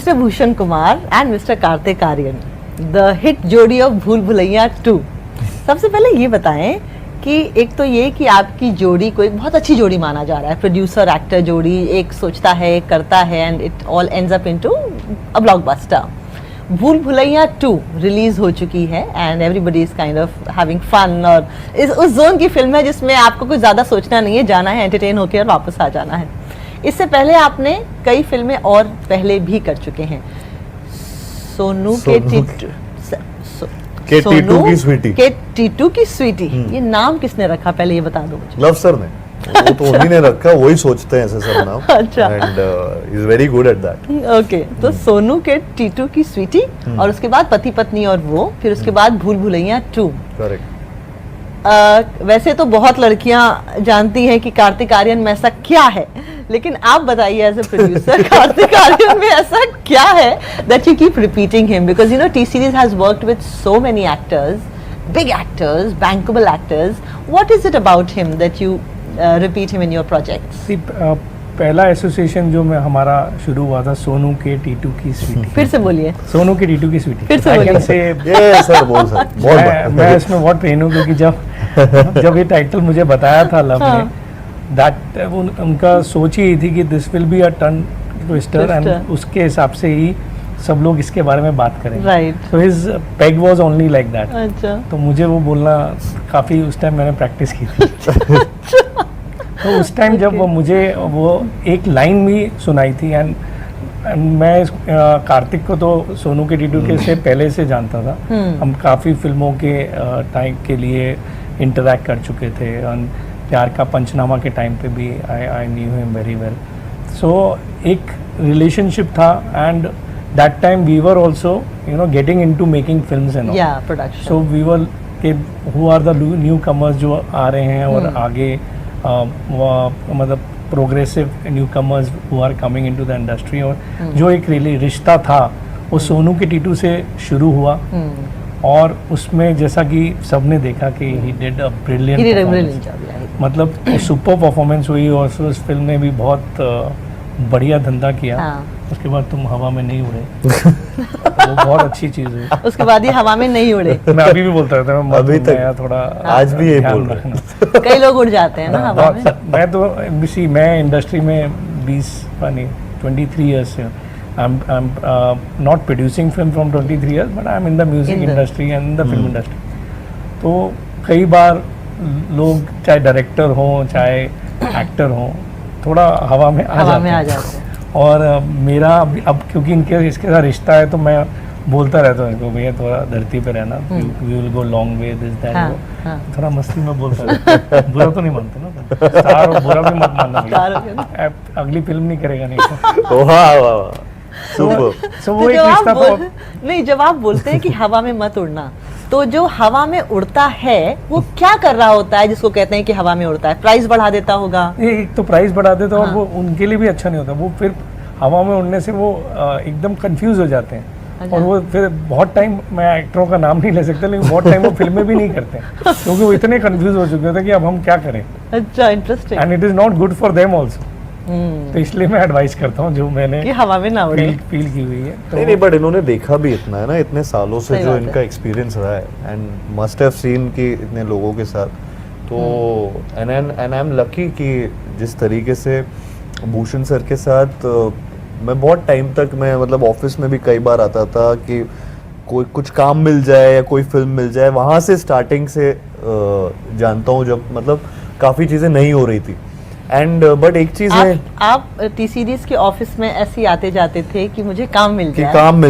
Mister Bhushan Kumar and mister Kartik Aaryan, the hit jodi of Bhool Bhulaiyaa 2। सबसे पहले ये बताएं कि एक तो ये कि आपकी जोड़ी को एक बहुत अच्छी जोड़ी माना जा रहा है, प्रोड्यूसर एक्टर जोड़ी, एक सोचता है एक करता है and it all ends up into a blockbuster. Bhool Bhulaiyaa 2 release हो चुकी है and everybody is kind of having fun, और उस जोन की फिल्म है जिसमें आपको कुछ ज्यादा सोचना नहीं है, जाना है, एंटरटेन होकर और वापस आ जाना है। इससे पहले आपने कई फिल्में और पहले भी कर चुके हैं। सोनू के टीटू की स्वीटी, के टीटू की स्वीटी, ये नाम किसने रखा पहले ये बता दो मुझे। लव सर ने, वो तो उन्हीं ने रखा, वही सोचते हैं ऐसे सब नाम। अच्छा। And is very good at that. Okay, तो सोनू के टीटू की स्वीटी, और उसके बाद पति पत्नी और वो, फिर उसके बाद भूल भुलैया 2। करेक्ट। वैसे तो बहुत लड़कियां जानती हैं कि कार्तिक आर्यन में ऐसा क्या है, लेकिन आप बताइए as a producer Kartik Aaryan में ऐसा क्या है that you keep repeating him, because you know T Series has worked with so many actors, big actors, bankable actors. What is it about him that you repeat him in your projects? पहला association जो में हमारा शुरू हुआ था सोनू के टीटू की स्वीटी। फिर से बोलिए। सोनू के टीटू की स्वीटी। फिर से बोलिए। ये सर बोल सर। मैं इसमें बहुत ट्रेन हूँ, क्योंकि जब ये टाइटल मुझे बताया था लव ने, दैट उनका सोच ही थी कि this will be a turn twister, and उसके हिसाब से ही सब लोग इसके बारे में बात करें। Right. So his peg was only like that. अच्छा। तो मुझे वो बोलना काफ़ी, उस टाइम मैंने प्रैक्टिस की थी। तो उस टाइम जब मुझे वो एक लाइन भी सुनाई थी, एंड मैं कार्तिक को तो सोनू के टीटू के से पहले से जानता था। हम काफ़ी फिल्मों के टाइम के लिए इंटरैक्ट कर चुके थे, और प्यार का पंचनामा के टाइम पे भी I knew him very well. So एक रिलेशनशिप था, and that time we were also getting into making films and या प्रोडक्शन। सो वी वर के who are the newcomers जो आ रहे हैं, और आगे मतलब progressive newcomers who are coming into the industry. और जो एक रिश्ता था वो सोनू के टीटू से शुरू हुआ, और उसमें जैसा कि सबने देखा कि ही डिड अ ब्रिलियंट, मतलब सुपर परफॉर्मेंस हुई, और उस फिल्म ने भी बहुत बढ़िया धंधा किया। हाँ। उसके बाद तुम हवा में नहीं उड़े, वो बहुत अच्छी चीज़ हुई। उसके बाद ये हवा में नहीं उड़े। मैं अभी भी बोलता रहता हूँ, अभी तक थोड़ा आज भी यही ध्यान बोल रहे रखना। कई लोग उड़ जाते हैं ना हवा में। मैं तो मैं इंडस्ट्री में 23 ईयर्स से, I'm not producing film from 23 years, but I'm in the music industry and in the film industry. तो कई बार लोग चाहे डायरेक्टर हों चाहे एक्टर हों, थोड़ा हवा में आ जाते हैं। और मेरा अब क्योंकि इसके साथ रिश्ता है, तो मैं बोलता रहता हूँ इनको, भैया थोड़ा धरती पे रहना, we will go long way, this that. थोड़ा मस्ती में बोलता रहता है। बुरा तो नहीं मानते ना, स्टार और बुरा भी मत मानना, अगली फिल्म नहीं करेगा नहीं तो। वाह वाह, So, वो एक रिश्ता तो नहीं, जब आप बोलते हैं कि हवा में मत उड़ना, तो जो हवा में उड़ता है वो क्या कर रहा होता है जिसको कहते हैं कि हवा में उड़ता है? प्राइस बढ़ा देता होगा। एक तो प्राइस बढ़ा देता है, और वो उनके लिए भी अच्छा नहीं होता। वो फिर हवा में उड़ने से वो एकदम कंफ्यूज हो जाते हैं। अच्छा। और वो फिर बहुत टाइम, मैं एक्टरों का नाम नहीं ले सकता, लेकिन बहुत टाइम वो फिल्में भी नहीं करते, क्योंकि वो इतने कंफ्यूज हो चुके थे कि अब हम क्या करें। अच्छा, interesting. And it is not good for them also. तो इसलिए मैं एडवाइस करता हूँ, जो मैंने हवा में ना उड़े फील की हुई है। तो नहीं, बट इन्होंने देखा भी इतना है ना, इतने सालों से जो इनका एक्सपीरियंस रहा है, एंड मस्ट हैव सीन कि इतने लोगों के साथ, तो एंड आई एम लकी कि जिस तरीके से भूषण सर के साथ मैं बहुत टाइम तक, मैं मतलब ऑफिस में भी कई बार आता था कि कोई कुछ काम मिल जाए या कोई फिल्म मिल जाए, वहाँ से स्टार्टिंग से जानता हूँ, जब मतलब काफ़ी चीज़ें नहीं हो रही थी। एंड बट एक चीज है, आप टी सीरीज के ऑफिस में ऐसे ही आते जाते थे कि मुझे काम मिल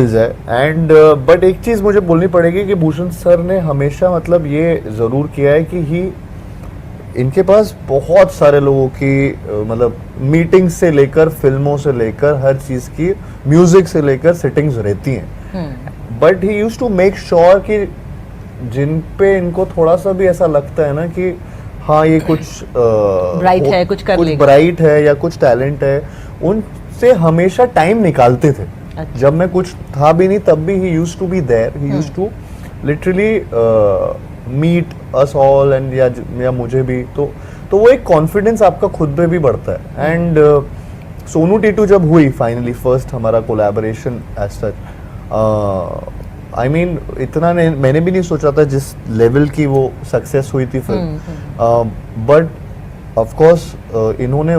जाए, एंड बट एक चीज मुझे बोलनी पड़ेगी कि भूषण सर ने हमेशा मतलब ये जरूर किया है कि इनके पास बहुत सारे लोगों की मतलब मीटिंग से लेकर फिल्मों से लेकर हर चीज की, म्यूजिक से लेकर सेटिंग्स रहती हैं, but he used to make sure कि जिन पे इनको थोड़ा सा भी ऐसा लगता है ना कि हाँ ये कुछ ब्राइट है, कुछ ब्राइट है या कुछ टैलेंट है, उनसे हमेशा टाइम निकालते थे। अच्छा। जब मैं कुछ था भी नहीं तब भी he used to be there, he used to literally meet us all, and या मुझे भी, तो वो एक कॉन्फिडेंस आपका खुद पे भी बढ़ता है। एंड सोनू टीटू जब हुई फाइनली फर्स्ट हमारा collaboration as such, I mean इतना मैंने भी नहीं सोचा था जिस लेवल की वो सक्सेस हुई थी फिल्म, बट ऑफ कोर्स इन्होंने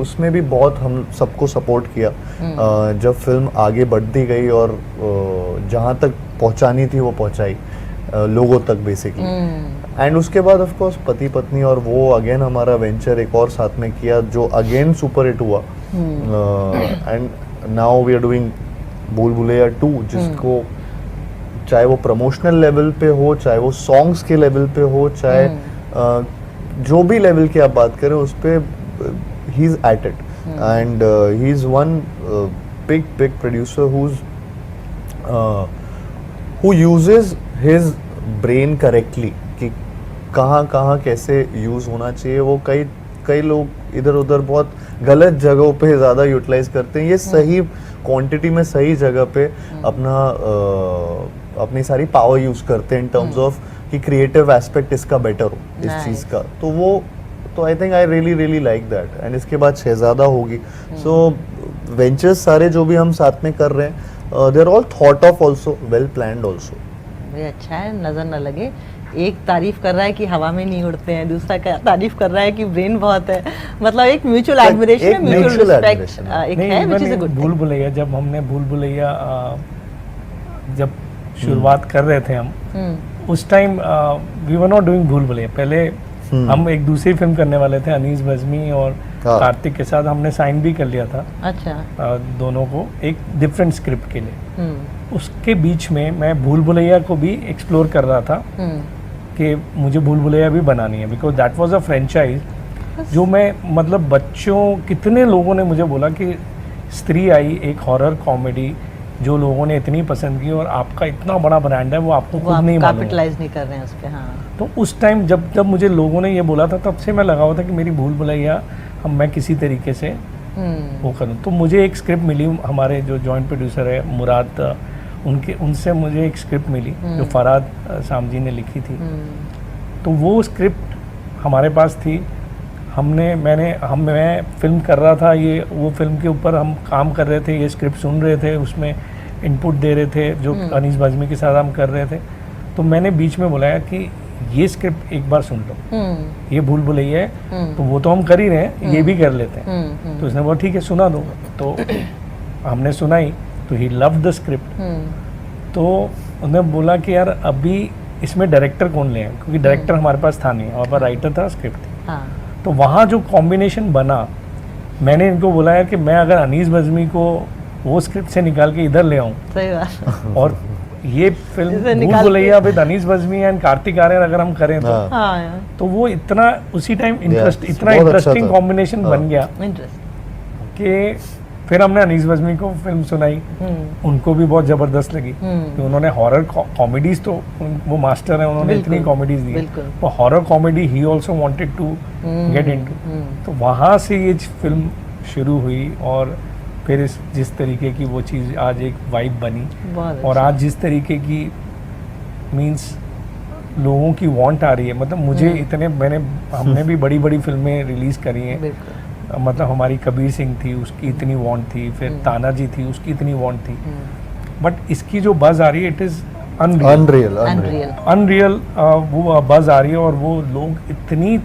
उसमें भी बहुत हम सबको सपोर्ट किया। जब फिल्म आगे बढ़ती गई और जहाँ तक पहुँचानी थी वो पहुँचाई लोगों तक बेसिकली, एंड उसके बाद ऑफ कोर्स पति पत्नी और वो अगेन हमारा वेंचर एक और साथ में किया जो अगेन सुपर हिट हुआ, and now we are doing Bhool Bhulaiyaa 2, जिसको चाहे वो प्रमोशनल लेवल पे हो, चाहे वो सॉन्ग्स के लेवल पे हो, चाहे जो भी लेवल की आप बात करें उस पे he is at it, and he is one big producer who uses his brain correctly कि कहाँ कैसे यूज होना चाहिए। वो कई लोग इधर उधर बहुत गलत जगहों पे ज़्यादा यूटिलाइज करते हैं, ये सही क्वांटिटी में सही जगह पे अपनी सारी पावर यूज करते हैं इन टर्म्स ऑफ कि क्रिएटिव एस्पेक्ट इसका बेटर हो इस चीज़ का, तो I think I really like that. And इसके बाद शहजादा होगी, सो वेंचर्स सारे जो भी हम साथ में कर रहे हैं they are all thought of also, well planned also। ये अच्छा है, नजर न लगे। एक तारीफ कर रहा है कि हवा में नहीं उड़ते हैं, दूसरा तारीफ कर रहा है कि ब्रेन बहुत है, मतलब एक म्यूचुअल एडमिरेशन, म्यूचुअल रिस्पेक्ट एक है, व्हिच इज अ गुड। भूल भुलैया जब हमने भूल भुलैया जब शुरुआत कर रहे थे हम, उस time we were not doing Bhool Bhulaiyaa, पहले हम एक दूसरी फिल्म करने वाले थे अनीस बज़मी और कार्तिक के साथ, हमने साइन भी कर लिया था। अच्छा। दोनों को एक डिफरेंट स्क्रिप्ट के लिए। उसके बीच में मैं भूल भुलैया को भी एक्सप्लोर कर रहा था कि मुझे भूल भुलैया भी बनानी है, because that was a franchise जो मैं मतलब बच्चों, कितने लोगों ने मुझे बोला कि स्त्री आई एक हॉरर कॉमेडी जो लोगों ने इतनी पसंद की और आपका इतना बड़ा ब्रांड है वो आपको खुद नहीं मालूम, कैपिटलाइज नहीं कर रहे हैं उस पे। हाँ, तो उस टाइम जब मुझे लोगों ने ये बोला था, तब से मैं लगा हुआ था कि मेरी भूल भुलैया मैं किसी तरीके से वो करूँ। तो मुझे एक स्क्रिप्ट मिली, हमारे जो जॉइंट प्रोड्यूसर है मुराद, उनसे मुझे एक स्क्रिप्ट मिली जो फराद सामजी ने लिखी थी। तो वो स्क्रिप्ट हमारे पास थी, मैं फिल्म कर रहा था, ये वो फिल्म के ऊपर हम काम कर रहे थे, ये स्क्रिप्ट सुन रहे थे, उसमें इनपुट दे रहे थे जो अनीस बज़मी के साथ हम कर रहे थे। तो मैंने बीच में बुलाया कि ये स्क्रिप्ट एक बार सुन लो, ये भूल भुलैया है, तो वो तो हम कर ही रहे हैं, ये भी कर लेते हैं। तो उसने बोला ठीक है सुना दो, तो हमने सुनाई, तो ही लव्ड द स्क्रिप्ट। तो उन्होंने बोला कि यार अभी इसमें डायरेक्टर कौन ले, क्योंकि डायरेक्टर हमारे पास था नहीं, हमारे पास राइटर था, स्क्रिप्ट थी। हाँ। तो वहाँ जो कॉम्बिनेशन बना, मैंने इनको बोला यार कि मैं अगर अनीस बज़मी को वो स्क्रिप्ट से निकाल के इधर ले आऊँ, सही बात, और ये फिल्म भूल भुलैया विद अनीस बज़मी एंड कार्तिक आर्यन अगर हम करें तो वो इतना उसी टाइम इतना इंटरेस्टिंग कॉम्बिनेशन बन गया कि फिर हमने अनीस बज़मी को फिल्म सुनाई, उनको भी बहुत जबरदस्त लगी कि उन्होंने हॉरर कॉमेडीज, तो वो मास्टर है, उन्होंने इतनी कॉमेडीज दी, वो horror comedy he also wanted to get into. तो वहाँ से ये फिल्म शुरू हुई, और फिर जिस तरीके की वो चीज़ आज एक वाइब बनी, और आज जिस तरीके की मीन्स लोगों की वांट आ रही है, मतलब मुझे हमने भी बड़ी बड़ी फिल्में रिलीज़ करी हैं, मतलब हमारी कबीर सिंह थी, उसकी इतनी वांट थी, फिर तानाजी थी, उसकी इतनी वांट थी, बट इसकी जो बज़ आ रही है इट इज़ अनरियल, वो बज़ आ रही है, और वो लोग इतनी,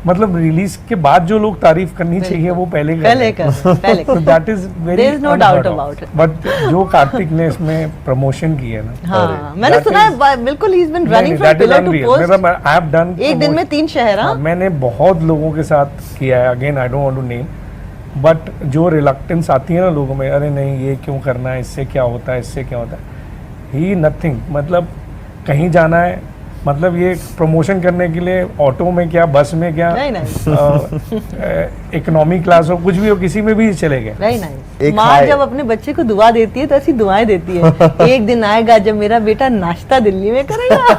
मतलब रिलीज के बाद जो लोग तारीफ करनी चाहिए वो पहले कर that is very no doubt about it. But जो कार्तिक ने इसमें प्रमोशन की है ना, हाँ, मैंने सुना है, बिल्कुल he is been running from pillar to post, मतलब आई हैव डन एक दिन में 3 शहर। हाँ, मैंने बहुत लोगों के साथ किया है, again I don't want to name, but जो रिलक्टेंस आती है ना लोगों में, अरे नहीं ये क्यों करना है, इससे क्या होता है, इससे क्या होता है, ही नथिंग, मतलब कहीं जाना है, मतलब ये प्रमोशन करने के लिए ऑटो में क्या, बस में क्या, इकोनॉमी क्लास हो, कुछ भी हो, किसी में भी चले गए। नहीं, माँ जब अपने बच्चे को दुआ देती है तो ऐसी दुआएं देती है, एक दिन आएगा जब मेरा बेटा नाश्ता दिल्ली में करेगा,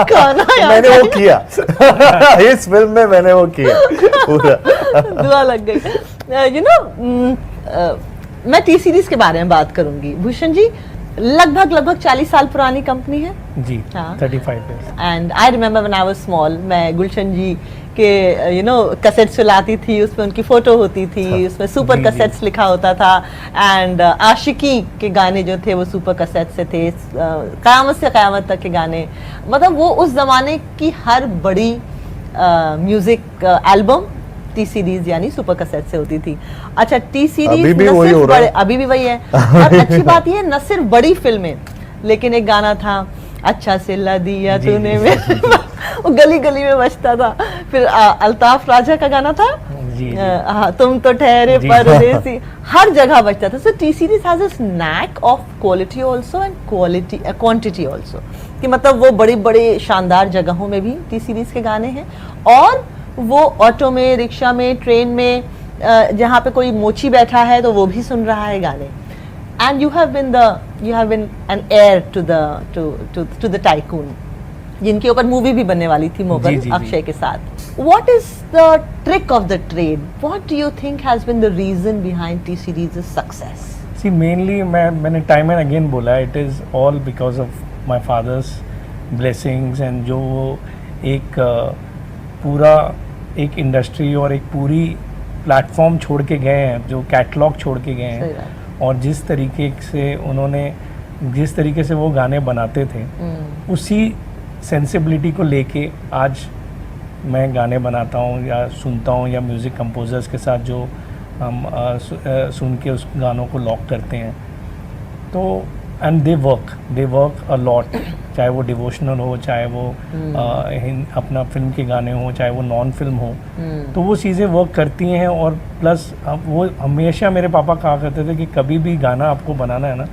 खाना मैंने वो किया इस फिल्म में मैंने वो किया पूरा दुआ लग गई। यू नो, मैं टी सीरीज के बारे में बात करूंगी। भूषण जी, लगभग 40 साल पुरानी कंपनी है। जी, हाँ। 35 years। And I remember when I was small, मैं गुलशन जी के कैसेट्स चलाती थी, उसमें उनकी फोटो होती थी, उसमें सुपर जी, कैसेट्स लिखा होता था, एंड आशिकी के गाने जो थे वो सुपर कैसेट से थे, क़यामत से क़यामत तक के गाने, मतलब वो उस जमाने की हर बड़ी म्यूजिक एल्बम टी सीरीज यानी सुपर कैसेट से होती थी। अच्छा, टी सीरीज अभी भी वही हो रहा है। अभी भी वही है। और अच्छी बात ये न सिर्फ बड़ी फिल्में, लेकिन एक गाना था अच्छा से ला दिया जी, तूने जी, में वो गली गली में बजता था। फिर अल्ताफ राजा का गाना था जी, जी। हाँ, तुम तो ठहरे जी। परदेसी, हर जगह बजता था। So T Series has this knack of quality also and quantity also, कि मतलब वो बड़ी बड़ी शानदार जगहों में भी टी सीरीज के गाने हैं, और वो ऑटो में, रिक्शा में, ट्रेन में, जहाँ पे कोई मोची बैठा है तो वो भी सुन रहा है गाने। And you have been an heir to the tycoon, जिनके ऊपर मूवी भी बनने वाली थी मोगल जी, जी, जी। अक्षय के साथ। What is the trick of the trade? What do you think has been the reason behind T Series' success? See, mainly मैंने time and again बोला, it is all because of my father's blessings, and जो वो एक पूरा एक industry और एक पूरी प्लेटफॉर्म छोड़ के गए हैं, जो कैटलॉग छोड़ के गए सही हैं, बात। और जिस तरीके से उन्होंने, जिस तरीके से वो गाने बनाते थे, उसी सेंसिबिलिटी को लेके आज मैं गाने बनाता हूँ या सुनता हूँ, या म्यूज़िक कंपोजर्स के साथ जो हम सुन के उस गानों को लॉक करते हैं, तो and they work a lot, चाहे वो डिवोशनल हो, चाहे वो अपना फिल्म के गाने हो, चाहे वो नॉन फिल्म हो, तो वो चीज़ें वर्क करती हैं। और प्लस वो हमेशा मेरे पापा कहा करते थे कि कभी भी गाना आपको बनाना है ना,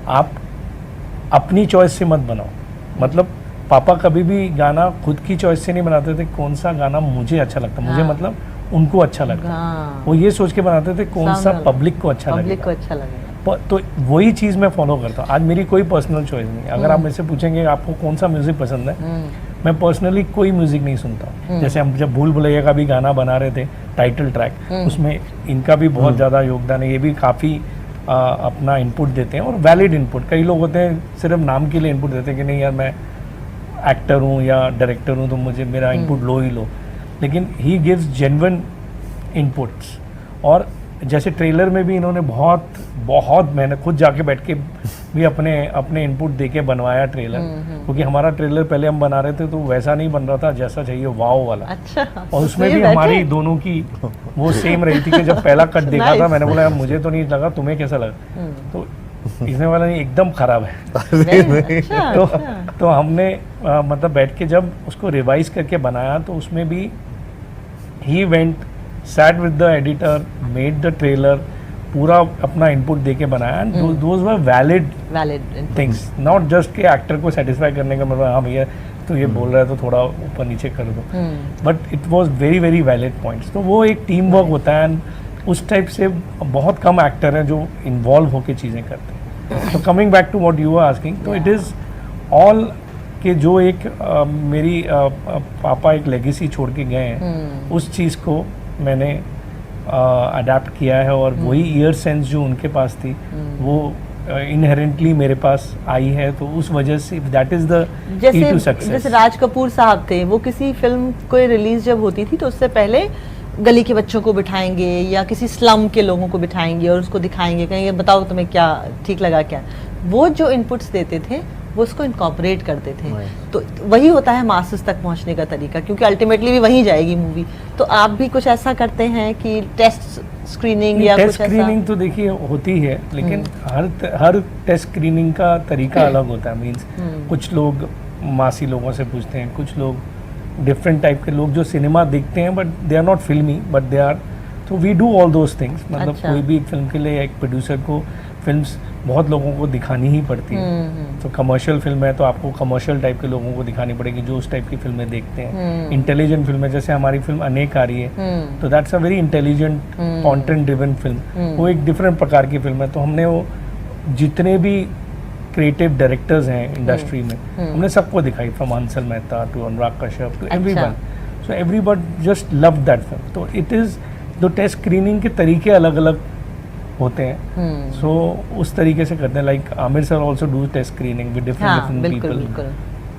आप अपनी चॉइस से मत बनाओ। मतलब पापा कभी भी गाना खुद की चॉइस से नहीं बनाते थे, कौन सा गाना मुझे अच्छा लगता, मुझे मतलब उनको अच्छा लगता, हाँ। वो ये सोच के बनाते थे कौन सा पब्लिक को अच्छा पब्लिक को लगेगा। अच्छा लगेगा। तो वही चीज़ मैं फॉलो करता हूँ। आज मेरी कोई पर्सनल चॉइस नहीं है। अगर आप मुझसे पूछेंगे आपको कौन सा म्यूज़िक पसंद है, मैं पर्सनली कोई म्यूज़िक नहीं सुनता। जैसे हम जब भूल भुलैया का भी गाना बना रहे थे, टाइटल ट्रैक, उसमें इनका भी बहुत ज़्यादा योगदान है। ये भी काफ़ी अपना इनपुट देते हैं, और वैलिड इनपुट। कई लोग होते हैं सिर्फ नाम के लिए इनपुट देते हैं कि नहीं यार मैं एक्टर हूँ या डायरेक्टर हूँ तो मुझे मेरा इनपुट लो ही लो, लेकिन ही गिव्स जेन्युइन इनपुट्स। और जैसे ट्रेलर में भी इन्होंने बहुत मेहनत, खुद जाके बैठ के भी अपने इनपुट दे के बनवाया ट्रेलर, क्योंकि हमारा ट्रेलर पहले हम बना रहे थे तो वैसा नहीं बन रहा था जैसा चाहिए वाव वाला। अच्छा, और उसमें तो भी ये हमारी बैठे? दोनों की वो सेम रही थी कि जब पहला कट देखा था, Nice. मैंने बोला यार मुझे तो नहीं लगा, तुम्हें कैसा लगा? तो इसने वाला नहीं, एकदम खराब है। अच्छा, तो अच्छा। तो हमने मतलब बैठ के जब उसको रिवाइज करके बनाया, तो उसमें भी he went sat with the editor, made the trailer, पूरा अपना इनपुट दे के बनाया। Those were valid things, not just के एक्टर को सेटिस्फाई करने का मतलब हाँ भैया तो ये बोल रहा है तो थोड़ा ऊपर नीचे कर दो, but it was very very valid points. तो वो एक टीम वर्क होता है, एंड उस टाइप से बहुत कम एक्टर हैं जो इन्वॉल्व होकर चीज़ें करते हैं। तो coming back to what you are asking, तो इट इज़ ऑल कि जो एक मेरी पापा एक लेगेसी छोड़ के गए हैं, उस चीज़ को मैंने अडेप्ट किया है, और वही ईयर सेंस जो उनके पास थी वो इनहेरेंटली मेरे पास आई है। तो उस वजह से that is the key to success. जैसे राज कपूर साहब थे, वो किसी फिल्म कोई रिलीज जब होती थी तो उससे पहले गली के बच्चों को बिठाएंगे या किसी स्लम के लोगों को बिठाएंगे और उसको दिखाएंगे, कहेंगे बताओ तुम्हें क्या ठीक लगा क्या। वो जो इनपुट्स देते थे वो उसको इनकॉर्पोरेट करते थे। तो वही होता है मासेस तक पहुंचने का तरीका, क्योंकि अल्टीमेटली भी वहीं जाएगी मूवी। तो आप भी कुछ ऐसा करते हैं कि टेस्ट स्क्रीनिंग या टेस्ट कुछ स्क्रीनिंग ऐसा? तो देखिए होती है, लेकिन हर टेस्ट स्क्रीनिंग का तरीका अलग होता है। मीन्स कुछ लोग मासी लोगों से पूछते हैं, कुछ लोग डिफरेंट टाइप के लोग जो सिनेमा देखते हैं but they are not filmy but they are, तो we do all those things. मतलब अच्छा। कोई भी फिल्म के लिए एक प्रोड्यूसर को फिल्म्स बहुत लोगों को दिखानी ही पड़ती है। तो कमर्शियल फिल्म है तो आपको कमर्शियल टाइप के लोगों को दिखानी पड़ेगी जो उस टाइप की फिल्में देखते हैं। इंटेलिजेंट फिल्म है, जैसे हमारी फिल्म अनेक आ रही है, तो that's a very intelligent content driven film, वो एक डिफरेंट प्रकार की फिल्म है। तो हमने वो जितने भी क्रिएटिव डायरेक्टर्स हैं इंडस्ट्री में, हमने सबको दिखाई, from Hansal Mehta to Anurag Kashyap to everyone. So everybody just love that film. तो इट इज़, जो टेस्ट स्क्रीनिंग के तरीके अलग अलग होते हैं. सो उस तरीके से करते हैं. Like Aamir sir also do test screening with different हाँ डिफरेंट बिल्कुल पीपल. बिल्कुल.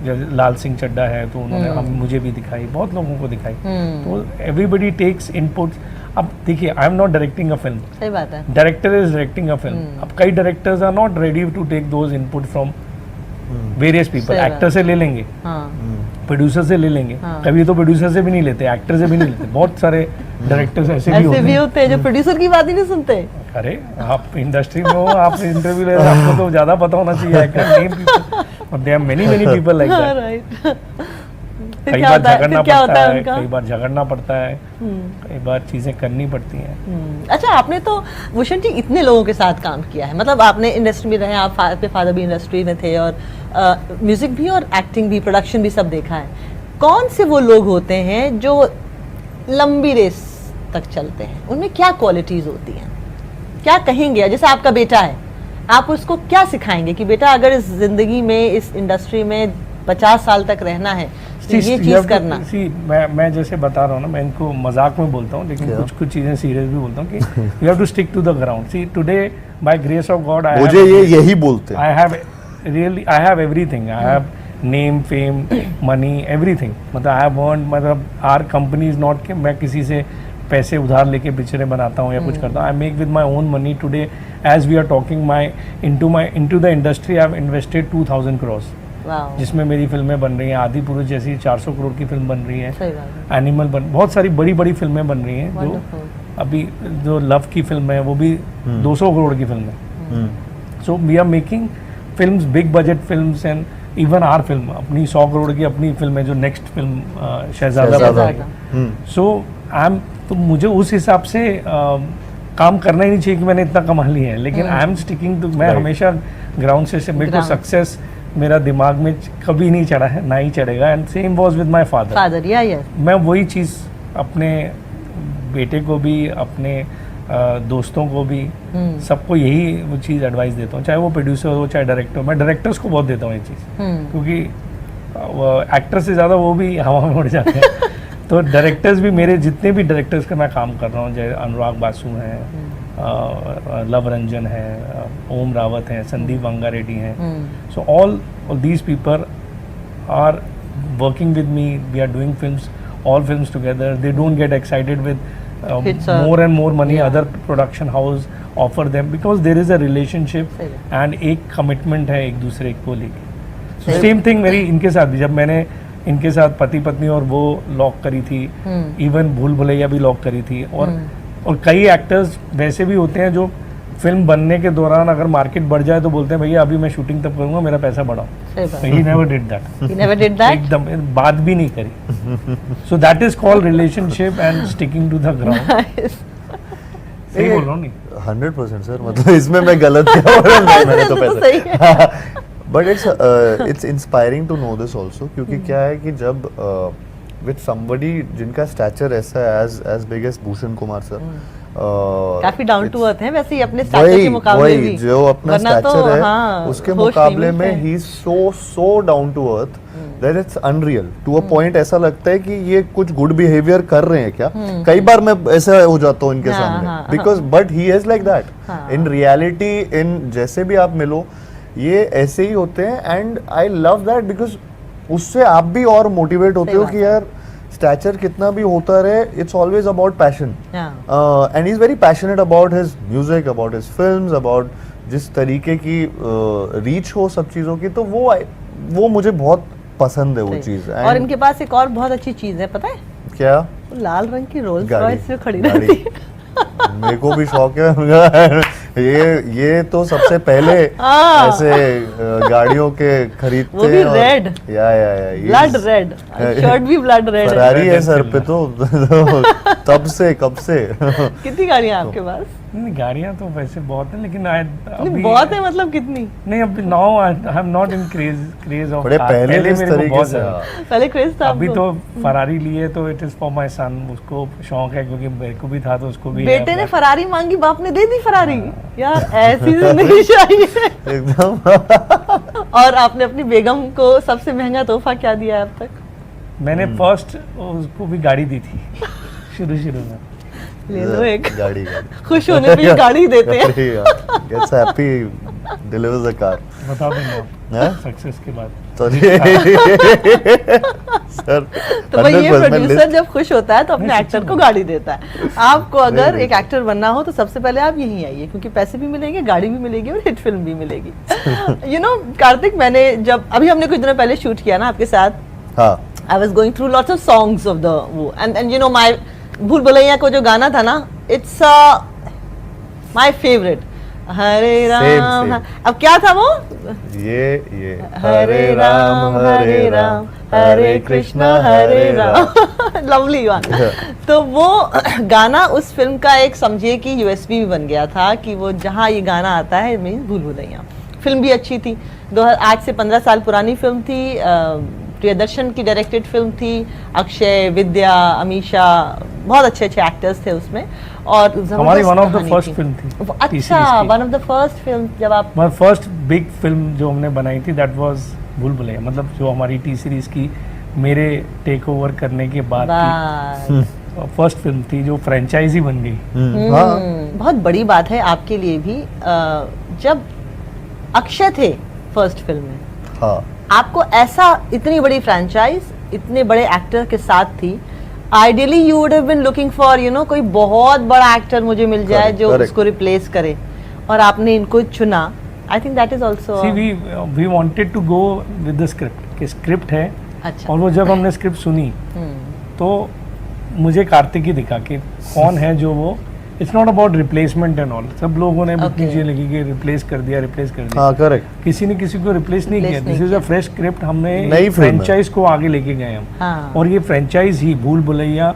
जैसे लाल सिंह चड्ढा है तो उन्होंने हम मुझे भी दिखाई, बहुत लोगों को दिखाई. तो एवरीबडी टेक्स इनपुट्स. अब देखिए, I am not directing a film, सही बात है. Director is directing a film. अब कई directors are not ready to take those input from various people. सही बात एक्टर से ले लेंगे, हाँ प्रोड्यूसर से ले लेंगे, कभी तो प्रोड्यूसर से भी नहीं लेते, एक्टर से भी नहीं लेते. बहुत सारे डायरेक्टर्स ऐसे भी होते हैं जो प्रोड्यूसर की बात ही नहीं सुनते. अरे आप इंडस्ट्री में हो, आप इंटरव्यू ले रहे हो, आपको तो ज्यादा पता होना चाहिए. I can name people, there are many people like that. Right. कई बार झगड़ना पड़ता है, कई बार झगड़ना पड़ता है, कई बार चीजें करनी पड़ती हैं. अच्छा, आपने तो भूषण जी इतने लोगों के साथ काम किया है, मतलब आपने इंडस्ट्री में रहे, आपके फादर भी इंडस्ट्री में थे और म्यूजिक भी और एक्टिंग भी, प्रोडक्शन भी सब देखा है. कौन से वो लोग होते हैं जो लंबी रेस तक चलते हैं? उनमें क्या क्वालिटीज होती हैं? क्या कहेंगे? जैसे आपका बेटा है, आप उसको क्या सिखाएंगे कि बेटा अगर इस जिंदगी में, इस इंडस्ट्री में 50 साल तक रहना है तो ये चीज करना. मैं जैसे बता रहा हूँ ना, मैं इनको मजाक में बोलता हूँ, लेकिन कुछ चीजें सीरियस भी बोलता हूँ कि you have to stick to the ground. See today by grace of God मुझे ये यही बोलते हैं. I have everything. I have name, fame, money, everything. मतलब आई हैव अर्न्ड, मतलब आवर कंपनी इज नॉट कि मैं किसी से पैसे उधार लेके पिक्चरें बनाता हूँ या कुछ करता हूँ. I make with my own money. Today as we are talking, into the industry I have invested 2000 crores, जिसमें मेरी फिल्में बन रही हैं. आदि पुरुष जैसी 400 करोड़ की फिल्म बन रही है. एनिमल बहुत सारी बड़ी बड़ी फिल्में बन रही हैं. जो अभी जो लव की फिल्म है वो भी 200 करोड़ की फिल्म है. So we are making films, big budget films, and even our film अपनी 100 करोड़ की अपनी फिल्म है जो नेक्स्ट फिल्म शहजादा. सो तो मुझे उस हिसाब से काम करना ही नहीं चाहिए कि मैंने इतना कमा लिया है, लेकिन आई एम स्टिकिंग टू. मैं हमेशा ग्राउंड से मेरे को सक्सेस मेरा दिमाग में कभी नहीं चढ़ा है, ना ही चढ़ेगा. And same was with my father. मैं वही चीज़ अपने बेटे को भी, अपने दोस्तों को भी, सबको यही वो चीज़ एडवाइस देता हूँ, चाहे वो प्रोड्यूसर हो चाहे डायरेक्टर हो. मैं डायरेक्टर्स को बहुत देता हूँ ये चीज़, क्योंकि एक्टर से ज़्यादा वो भी हवा में उड़ जाते हैं. तो डायरेक्टर्स भी, मेरे जितने भी डायरेक्टर्स का मैं काम कर रहा हूँ, जैसे अनुराग बासु हैं, लव रंजन है, ओम रावत हैं, संदीप वांगा रेड्डी हैं. So all these people are working with me. We are doing films, all films together. They don't get excited with more and more money other production house offer them, because there is a relationship and एक commitment है एक दूसरे को लेके. Same thing मेरी इनके साथ भी, जब मैंने इनके साथ पति पत्नी और वो लॉक करी थी, इवन भूल भुलैया भी लॉक करी थी. और कई एक्टर्स वैसे भी होते हैं जो फिल्म बनने के दौरान अगर मार्केट बढ़ जाए तो बोलते हैं भैया अभी मैं शूटिंग तब करूंगा, मेरा पैसा बढ़ाओ. He never did that. एकदम बात भी नहीं करी. So that is called relationship and sticking to the ground. सही बोल रहा हूँ नहीं? 100% सर. मतलब इसमें मैं गलत क्या बोल रहा हूँ? मैंने तो पैसा. But it's inspiring to know this also, क्योंकि क्या है कि जब विद समबडी जिनका स्टैचर ऐसा है as big as Bhushan Kumar sir, काफी डाउन टू अर्थ है वैसे ही अपने स्टैचर के मुकाबले भी. जो अपना स्टैचर है, हाँ, उसके मुकाबले में he is so down to earth that it's unreal to a point. ऐसा लगता है कि ये कुछ गुड बिहेवियर कर रहे हैं क्या. कई बार मैं ऐसा हो जाता हूँ इनके सामने, because but he is like that in reality. इन जैसे भी आप मिलो ये ऐसे ही होते हैं. And I love that, because उससे आप भी और मोटिवेट होते हो कि यार स्टैचर कितना भी होता रहे, it's always about passion. And he is very passionate about his music, about his films, about जिस तरीके की रीच हो सब चीज़ों की. तो वो मुझे बहुत पसंद है वो चीज़. और इनके पास एक और बहुत अच्छी चीज़ है, पता है क्या? लाल रंग की रोल्स रॉयस में खड़ी रहती है. मेरे को भी शौक है. ये तो सबसे पहले ऐसे गाड़ियों के खरीदते वो भी रेड, या ब्लड रेड, शर्ट भी ब्लड रेड है. फरारी है सर पे तो तब से कब से. कितनी गाड़ियां आपके पास? नहीं, गाड़ियां तो वैसे बहुत हैं, लेकिन अभी बहुत है. मतलब कितनी? नहीं, अब now I am not in craze of. पहले इस तरीके से पहले क्रेज था. अभी तो फरारी लिए तो it is for my son. उसको शौक है, क्योंकि मेरे को भी था तो उसको भी. बेटे ने फरारी मांगी, बाप ने दे दी फरारी. यार ऐसी जिंदगी चाहिए एकदम. और आपने अपनी बेगम को सबसे महंगा तोहफा क्या दिया है अब तक? मैंने फर्स्ट उसको भी गाड़ी दी थी शुरू में. ले लो एक। गाड़ी खुश होने पे ये गाड़ी देते हैं। Gets happy, delivers a car. बता देंगे हैं? आप सक्सेस के बाद। सॉरी सर, तो भाई ये 100% प्रोड्यूसर list- जब खुश होता है तो अपने नहीं, एक्टर सच्ची को बात। गाड़ी देता है। आपको अगर नहीं, एक एक्टर बनना हो तो सबसे पहले आप यहीं आइए, क्योंकि पैसे भी मिलेंगे, गाड़ी भी मिलेगी और हिट फिल्म भी मिलेगी। कार्तिक, मैंने जब अभी हमने कुछ दिनों पहले शूट किया ना आपके साथ, हाँ I was going through lots of songs of the वो and my भूल भुलैया को जो गाना था ना, it's my favorite। Hare Ram. same। अब क्या था वो? ये हरे राम हरे कृष्णा हरे राम। Lovely one. तो वो गाना उस फिल्म का एक समझिए कि यूएसपी भी बन गया था कि वो जहाँ ये गाना आता है मीन्स भूल भुलैया। फिल्म भी अच्छी थी, 8 से 15 साल पुरानी फिल्म थी, प्रियदर्शन की डायरेक्टेड फिल्म थी, अक्षय, विद्या, अमीषा, बहुत अच्छे अच्छे एक्टर्स थे उसमें और हमारी वन ऑफ द कहानी फर्स्ट थी। फिल्म थी अच्छा, T-series की। One of the first film जब आप हमारी फर्स्ट बिग फिल्म जो हमने बनाई थी दैट वाज भूल भुलैया, मतलब जो हमारी टी सीरीज की मेरे टेक ओवर करने के बाद की फर्स्ट फिल्म थी जो फ्रेंचाइजी बन गई। हाँ बहुत बड़ी बात है आपके लिए भी। जब अक्षय थे फर्स्ट फिल्म में, हाँ आपको ऐसा इतनी बड़ी फ्रेंचाइज इतने बड़े एक्टर के साथ थी, ideally you would have been looking for कोई बहुत बड़ा एक्टर मुझे मिल जाए Correct, जो correct. उसको रिप्लेस करे, और आपने इनको चुना। I think that is also see we wanted to go with the script कि स्क्रिप्ट है, अच्छा। और वो जब हमने स्क्रिप्ट सुनी तो मुझे कार्तिक ही दिखा कि कौन है जो वो, it's not about replacement and all. सब लोगों ने Okay. चीजें लिखी कि रिप्लेस कर दिया। हाँ करेक्ट। किसी ने किसी को रिप्लेस नहीं किया। Replace नहीं दिस इज अ किया। फ्रेश स्क्रिप्ट, हमने नई फिल्म है। फ्रेंचाइज को आगे लेके गए हम। हाँ। और ये फ्रेंचाइज ही भूल भुलैया,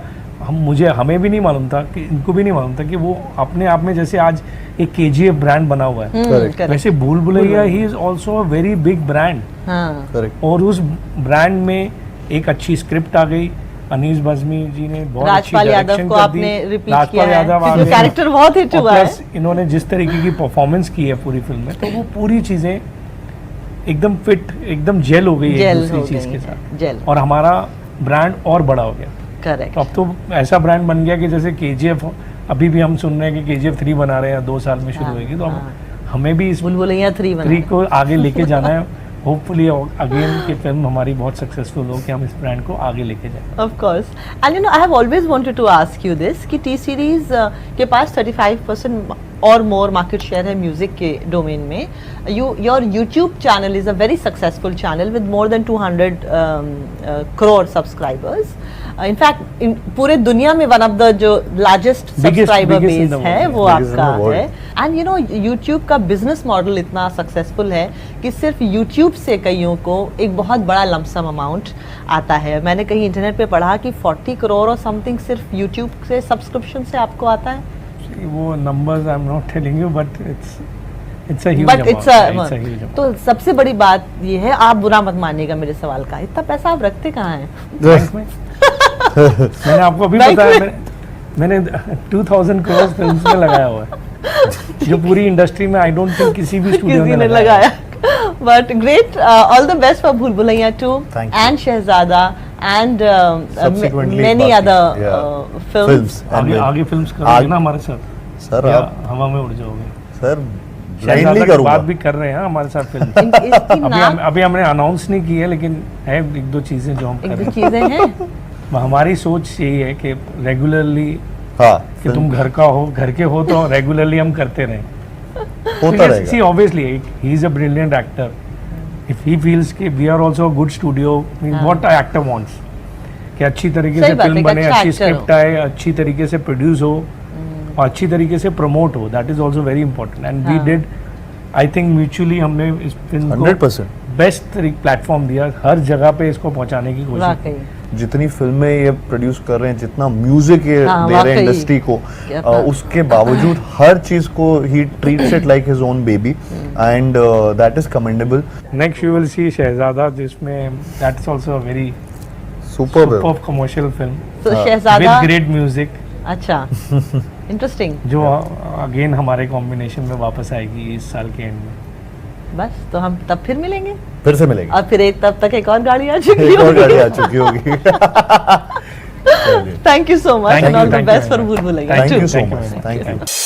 हमें भी नहीं मालूम था कि इनको भी नहीं मालूम था कि वो अपने आप में जैसे आज एक KGF ब्रांड बना हुआ है, Correct. वैसे भूल Bhulaiyaa he is also a very big brand. हाँ करेक्ट। और उस ब्रांड में एक अच्छी स्क्रिप्ट आ गई, अनीस बज्मी जी ने बहुत अच्छी राजपाल यादव डायरेक्शन को कर दी। आपने रिपीट किया राजपाल है, यादव आ क्योंकि गए। कैरेक्टर बहुत हिट और हुआ है। प्लस इन्होंने जिस तरीके की परफॉर्मेंस की है पूरी फिल्म में, तो वो पूरी चीजें एकदम फिट, एकदम जेल हो गई एक जेल दूसरी हो चीज गई के है, साथ, जेल। और हमारा ब्रांड और बड़ा हो गया। करेक्ट। तो अब तो ऐसा ब्रांड बन गया कि जैसे KGF, अभी भी हम सुन रहे हैं कि KGF 3 बना रहे हैं, 2 साल में शुरू हाँ, होगी, तो अब हाँ। हमें भी इस भूल भुलैया 3 ट्री को आगे लेके जाना है। होपफुली अगेन की फिल्म हमारी बहुत सक्सेसफुल हो कि हम इस ब्रांड को आगे लेके जाएं। Of course, and I have always wanted to ask you this कि T series के पास 35% और more market share है म्यूजिक के डोमेन में। Your YouTube channel is a very successful channel with more than 200 crore subscribers. In fact, पूरे दुनिया में one of the जो largest subscriber biggest in base the है world, वो biggest in आपका the world. है। एंड YouTube का business model इतना सक्सेसफुल है कि सिर्फ YouTube से कईयों को एक बहुत बड़ा लमसम अमाउंट आता है। मैंने कहीं इंटरनेट पे पढ़ा कि 40 करोड़ और समथिंग सिर्फ YouTube से सब्सक्रिप्शन से आपको आता है। वो numbers I am not telling you, but it's a huge but amount. It's a तो सबसे बड़ी बात ये है, आप बुरा मत मानिएगा मेरे सवाल का, इतना पैसा आप रखते कहाँ हैं? बैंक में मैंने आपको अभी बैंक बताया, में? मैंने 2000 करोड़ फिल्म्स में लगाया हुआ है, जो पूरी इंडस्ट्री में आई डोंट थिंक किसी भी स्टूडियो किसी ने ने लगाया। But great, all the best for Bhool Bhulaiyaa 2 Thank you. And Shehzada and Subsequently many बाकी, other yeah. films. आगे आगे फिल्म्स करोगे ना हमारे साथ, सर या आप हवा में उड़ जाओगे। सर शहजादा ब्लाइंडली की करूंगा। बात भी कर रहे हैं हमारे साथ फिल्म। इसकी नाक अभी हमने अनाउंस नहीं की है, लेकिन है एक दो चीजें जो हम कर एक रहे दो चीजें हैं। हैं। हमारी सोच यही है कि रेगुलरली हाँ कि तुम घर के हो तो रेगुलरली हम करते रहें। होता सी रहेगा। Obviously he is a brilliant actor, if he feels कि we are also a good studio, what a actor wants, कि अच्छी तरीके सही से बात है, फिल्म एक बने, अच्छा अच्छी actor स्क्रिप्ट आए, अच्छी तरीके से प्रोड्यूस हो और अच्छी तरीके से प्रमोट हो, that is also very important. And we हाँ। डिड, आई थिंक म्यूचुअली हमने इस फिल्म को 100%। बेस्ट प्लेटफॉर्म दिया, हर जगह पे इसको पहुंचाने की कोशिश की। वाकई जितनी फिल्में ये प्रोड्यूस कर रहे हैं, जितना म्यूजिक ये हाँ, दे रहे हैं वाकई। इंडस्ट्री को, क्या बात। उसके बावजूद हर चीज को he treats it like his own baby, and that is commendable. Next you will see Shehzada, जिसमें that is also a very superb. Superb commercial film तो हाँ। शहजादा, विद ग्रेट म्यूजिक, अच्छा इंटरेस्टिंग। जो अगेन हमारे कॉम्बिनेशन में वापस आएगी इस साल के एंड में। बस तो हम तब फिर मिलेंगे, फिर से मिलेंगे। और फिर तब तक एक और गाड़ी आ चुकी एक और होगी। गाड़ी आ चुकी होगी। चलिए, Thank you so much Thank and you, all the thank you best for very much. Bhool Bhulaiya thank 2. you so Thank you much, very much. thank Thank you.